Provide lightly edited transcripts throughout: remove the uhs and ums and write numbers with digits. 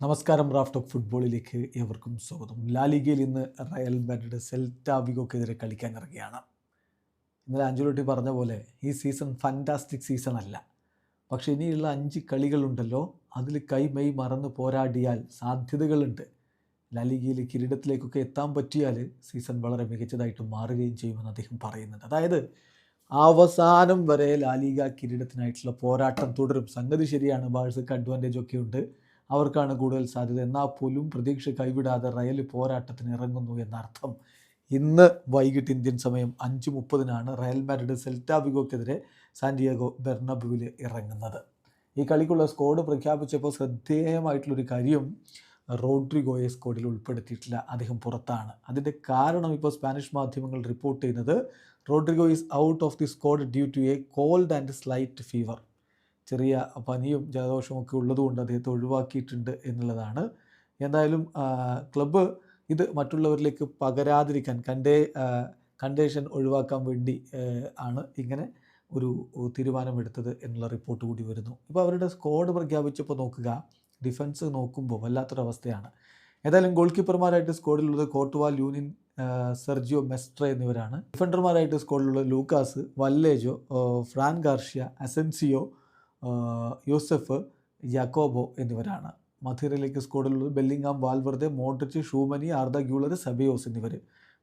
നമസ്കാരം. Raf talk ഫുട്ബോളിലേക്ക് ഏവർക്കും സ്വാഗതം. ലാലിഗയിൽ ഇന്ന് റയൽ മാഡ്രിഡ് സെൽറ്റ വിഗോക്കെതിരെ കളിക്കാൻ ഇറങ്ങിയാണ്. ഇന്നലെ അഞ്ചലോട്ടി പറഞ്ഞ പോലെ ഈ സീസൺ ഫാൻറ്റാസ്റ്റിക് സീസൺ അല്ല, പക്ഷേ ഇനിയുള്ള 5 കളികളുണ്ടല്ലോ, അതിൽ കൈമൈ മറന്ന് പോരാടിയാൽ സാധ്യതകളുണ്ട്. ലാലിഗയിൽ കിരീടത്തിലേക്കൊക്കെ എത്താൻ പറ്റിയാൽ സീസൺ വളരെ മികച്ചതായിട്ട് മാറുകയും ചെയ്യുമെന്ന് അദ്ദേഹം പറയുന്നുണ്ട്. അതായത് അവസാനം വരെ ലാലിഗ കിരീടത്തിനായിട്ടുള്ള പോരാട്ടം തുടരും. സംഗതി ശരിയാണ്, ബാഴ്സക്ക് അഡ്വാൻറ്റേജ് ഒക്കെ ഉണ്ട്, അവർക്കാണ് കൂടുതൽ സാധ്യത. എന്നാൽ പോലും പ്രതീക്ഷ കൈവിടാതെ റയൽ പോരാട്ടത്തിന് ഇറങ്ങുന്നു എന്നർത്ഥം. ഇന്ന് വൈകിട്ട് ഇന്ത്യൻ സമയം 5:30 റയൽ മാഡ്രിഡ് സെൽറ്റ വിഗോക്കെതിരെ സാന്റിയാഗോ ബെർണബ്യൂവിൽ ഇറങ്ങുന്നത്. ഈ കളിക്കുള്ള സ്ക്വാഡ് പ്രഖ്യാപിച്ചപ്പോൾ ശ്രദ്ധേയമായിട്ടുള്ളൊരു കാര്യം, റോഡ്രിഗോയെ സ്ക്വാഡിൽ ഉൾപ്പെടുത്തിയിട്ടില്ല, അദ്ദേഹം പുറത്താണ്. അതിൻ്റെ കാരണം ഇപ്പോൾ സ്പാനിഷ് മാധ്യമങ്ങൾ റിപ്പോർട്ട് ചെയ്യുന്നത്, Rodrigo is out of the squad due to a cold and slight fever. ചെറിയ പനിയും ജലദോഷവും ഒക്കെ ഉള്ളതുകൊണ്ട് അദ്ദേഹത്തെ ഒഴിവാക്കിയിട്ടുണ്ട് എന്നുള്ളതാണ്. എന്തായാലും ക്ലബ്ബ് ഇത് മറ്റുള്ളവരിലേക്ക് പകരാതിരിക്കാൻ കണ്ടീഷൻ ഒഴിവാക്കാൻ വേണ്ടി ആണ് ഇങ്ങനെ ഒരു തീരുമാനമെടുത്തത് എന്നുള്ള റിപ്പോർട്ട് കൂടി വരുന്നു. ഇപ്പോൾ അവരുടെ സ്ക്വാഡ് പ്രഖ്യാപിച്ചപ്പോൾ നോക്കുക, ഡിഫൻസ് നോക്കുമ്പോൾ വല്ലാത്തൊരവസ്ഥയാണ്. ഏതായാലും ഗോൾ കീപ്പർമാരായിട്ട് സ്ക്വാഡിലുള്ളത് കോർട്ടുവ, ലൂനിൻ, സെർജിയോ മെസ്ട്ര എന്നിവരാണ്. ഡിഫൻഡർമാരായിട്ട് സ്ക്വാഡിലുള്ളത് Lucas, Vallejo, Fran Garcia, Asencio, Youssef, Jacobo എന്നിവരാണ്. മധുരയിലേക്ക് സ്ക്വാഡിലുള്ളത് Bellingham, Valverde, Modric, Tchouameni, Arda Guler, Ceballos എന്നിവർ.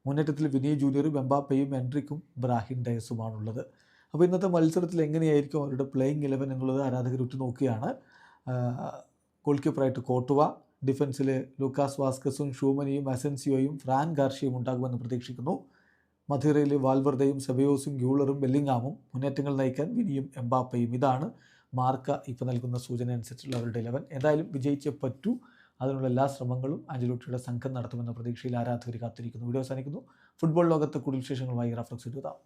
മുന്നേറ്റത്തിൽ വിനി ജൂനിയറും എംബാപ്പയും എൻട്രിക്കും ബ്രാഹിം ഡയസുമാണുള്ളത്. അപ്പോൾ ഇന്നത്തെ മത്സരത്തിൽ എങ്ങനെയായിരിക്കും അവരുടെ പ്ലേയിങ് 11 എന്നുള്ളത് ആരാധകർ ഉറ്റുനോക്കുകയാണ്. ഗോൾ കീപ്പറായിട്ട് കോർട്ടുവ, ഡിഫൻസിൽ ലൂക്കാസ് വാസ്കസും ഷൂമനിയും അസെൻസിയോയും ഫ്രാൻ ഗാർഷ്യയും ഉണ്ടാകുമെന്ന് പ്രതീക്ഷിക്കുന്നു. മധുരയിൽ വാൽവർദയും സെബയോസും ഗ്യൂളറും ബെല്ലിംഗാമും, മുന്നേറ്റങ്ങൾ നയിക്കാൻ വിനിയും എംബാപ്പയും. ഇതാണ് മാർക്ക ഇപ്പോൾ നൽകുന്ന സൂചന അനുസരിച്ചുള്ള അവരുടെ 11. എന്തായാലും വിജയിച്ചേ പറ്റൂ. അതിനുള്ള എല്ലാ ശ്രമങ്ങളും അഞ്ചലോട്ടിയുടെ സംഘം നടത്തുമെന്ന പ്രതീക്ഷയിൽ ആരാധകർ കാത്തിരിക്കുന്നു. വീഡിയോ അവസാനിക്കുന്നു. ഫുട്ബോൾ ലോകത്ത് കൂടുതൽ വിശേഷങ്ങളുമായി റാഫ് ടോക്സ് എഴുതാം.